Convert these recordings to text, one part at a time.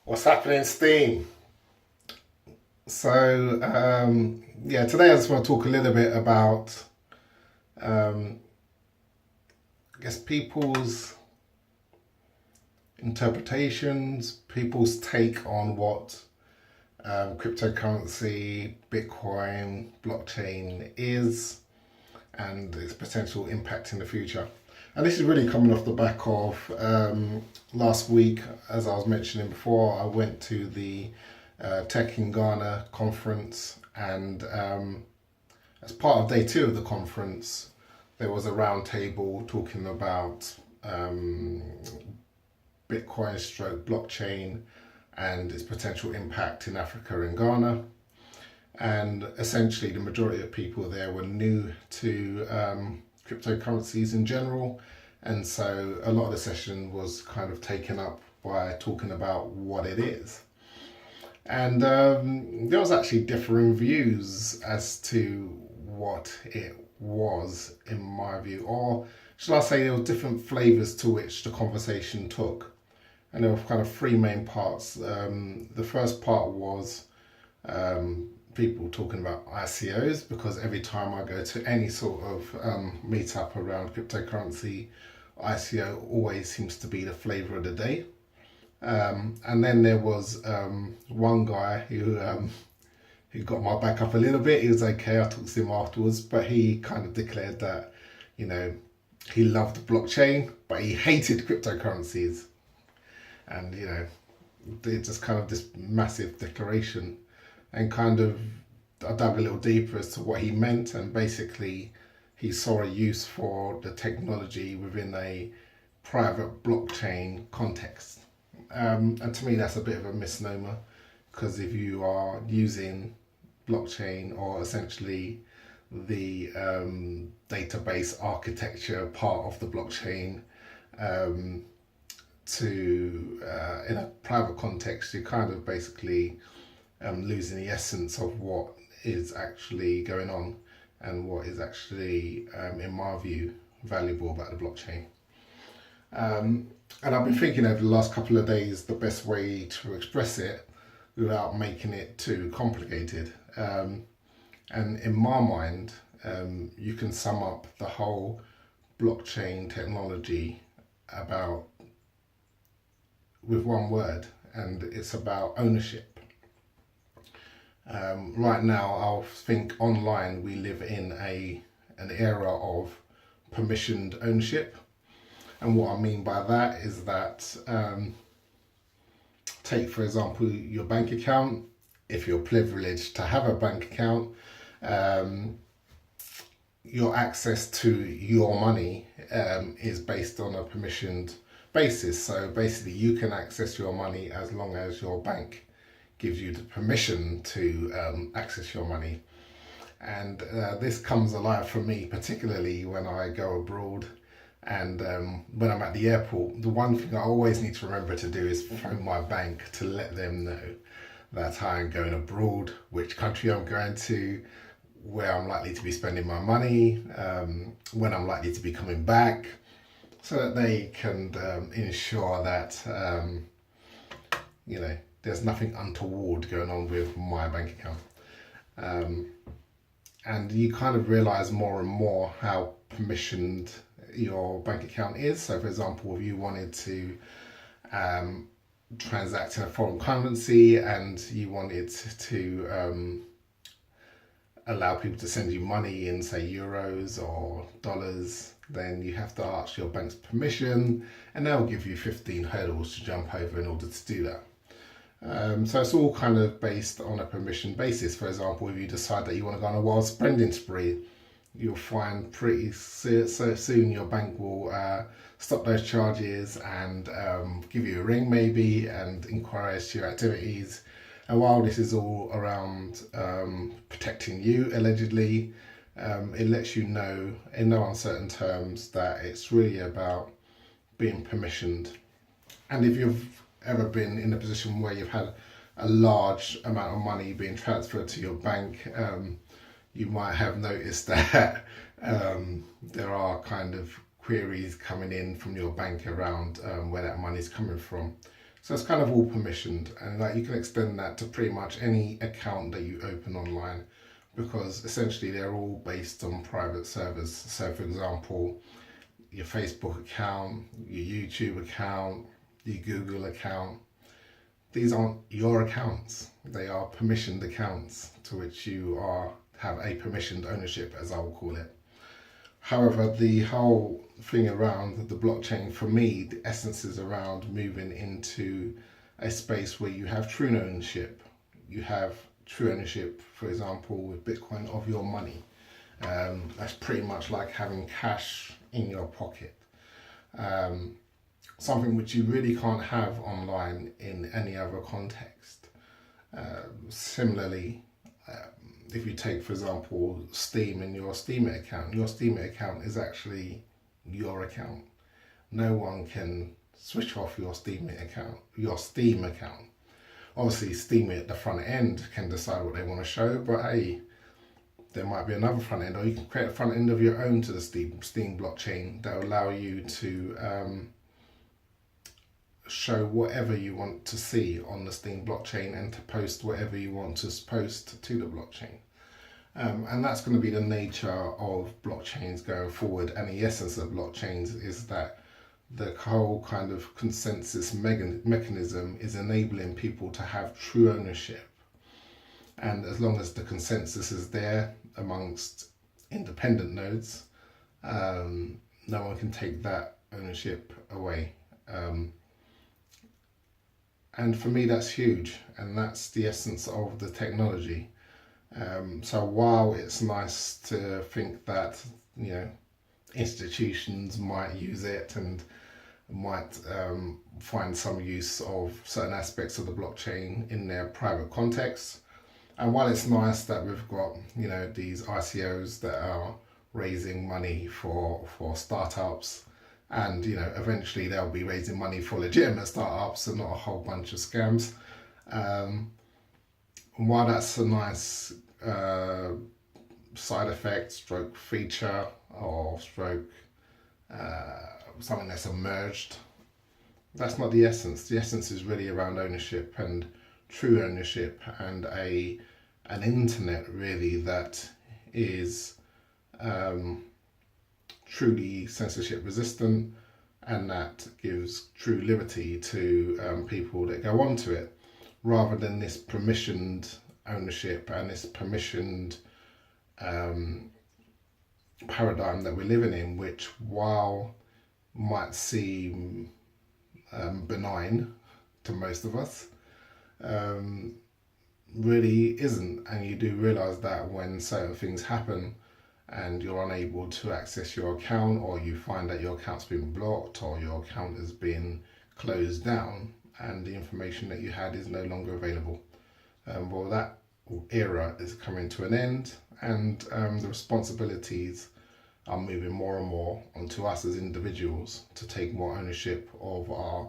What's happening, Steam? Yeah, today I just want to talk a little bit about, um, I guess, people's interpretations, people's take on what cryptocurrency, Bitcoin, blockchain is, and its potential impact in the future. And this is really coming off the back of last week, as I was mentioning before, I went to the Tech in Ghana conference, and as part of day two of the conference, there was a round table talking about um, Bitcoin stroke blockchain and its potential impact in Africa and Ghana. And essentially, the majority of people there were new to cryptocurrencies in general. And so a lot of the session was kind of taken up by talking about what it is. And there was actually differing views as to what it was, in my view, or shall I say, there were different flavors to which the conversation took. And there were kind of three main parts. The first part was people talking about ICOs, because every time I go to any sort of meetup around cryptocurrency, ICO always seems to be the flavor of the day. And then there was one guy who got my back up a little bit. He was okay. I talked to him afterwards, but he kind of declared that, you know, he loved blockchain, but he hated cryptocurrencies. And, you know, it's just kind of this massive declaration. And kind of, I dug a little deeper as to what he meant. And basically, he saw a use for the technology within a private blockchain context. And to me, that's a bit of a misnomer, because if you are using blockchain, or essentially the database architecture part of the blockchain, in a private context, you're kind of basically losing the essence of what is actually going on and what is actually, in my view, valuable about the blockchain. And I've been thinking over the last couple of days the best way to express it without making it too complicated. And in my mind, you can sum up the whole blockchain technology about with one word, and it's about ownership. Right now, I think online we live in an era of permissioned ownership. And what I mean by that is that, take for example your bank account. If you're privileged to have a bank account, your access to your money is based on a permissioned basis. So basically, you can access your money as long as your bank gives you the permission to access your money. And this comes alive for me, particularly when I go abroad. And when I'm at the airport, the one thing I always need to remember to do is phone my bank to let them know that I'm going abroad, which country I'm going to, where I'm likely to be spending my money, when I'm likely to be coming back, so that they can ensure that, you know, there's nothing untoward going on with my bank account. And you kind of realize more and more how permissioned your bank account is. So, for example, if you wanted to transact in a foreign currency and you wanted to allow people to send you money in, say, euros or dollars, then you have to ask your bank's permission, and they'll give you 15 hurdles to jump over in order to do that. So it's all kind of based on a permission basis. For example, if you decide that you want to go on a wild spending spree, you'll find pretty soon your bank will stop those charges and give you a ring maybe and inquire as to your activities. And while this is all around protecting you, allegedly, it lets you know in no uncertain terms that it's really about being permissioned. And if you've ever been in a position where you've had a large amount of money being transferred to your bank, you might have noticed that there are kind of queries coming in from your bank around where that money is coming from. So it's kind of all permissioned, and like you can extend that to pretty much any account that you open online, because essentially they're all based on private servers. So for example, your Facebook account, your YouTube account, your Google account, these aren't your accounts. They are permissioned accounts to which you have a permissioned ownership, as I will call it. However, the whole thing around the blockchain, for me, the essence is around moving into a space where you have true ownership. You have true ownership, for example, with Bitcoin, of your money. That's pretty much like having cash in your pocket. Something which you really can't have online in any other context. Similarly, if you take, for example, Steam and your Steemit account is actually your account. No one can switch off your Steam account. Obviously, Steam at the front end can decide what they want to show, but hey, there might be another front end, or you can create a front end of your own to the Steam blockchain that will allow you to show whatever you want to see on the Steam blockchain and to post whatever you want to post to the blockchain. And that's going to be the nature of blockchains going forward. And the essence of blockchains is that the whole kind of consensus mechanism is enabling people to have true ownership. And as long as the consensus is there amongst independent nodes, no one can take that ownership away. And for me, that's huge, and that's the essence of the technology. So while it's nice to think that, you know, institutions might use it and might find some use of certain aspects of the blockchain in their private context, and while it's nice that we've got, you know, these ICOs that are raising money for startups, and, you know, eventually they'll be raising money for legitimate startups and not a whole bunch of scams. While that's a nice side effect, stroke feature, or stroke something that's emerged, that's not the essence. The essence is really around ownership and true ownership, and an internet really that is truly censorship resistant, and that gives true liberty to people that go onto it, rather than this permissioned ownership and this permissioned paradigm that we're living in, which, while might seem benign to most of us, really isn't. And you do realize that when certain things happen and you're unable to access your account, or you find that your account's been blocked, or your account has been closed down, and the information that you had is no longer available. Well, that era is coming to an end, and the responsibilities are moving more and more onto us as individuals to take more ownership of our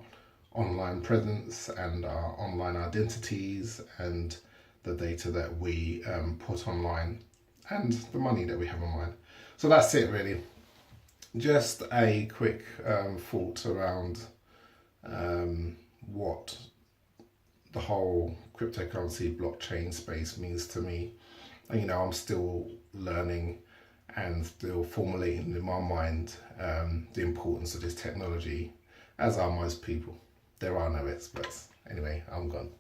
online presence and our online identities and the data that we put online and the money that we have online. So that's it really. Just a quick thought around what the whole cryptocurrency blockchain space means to me. And, you know, I'm still learning and still formulating in my mind the importance of this technology, as are most people. There are no experts. Anyway, I'm gone.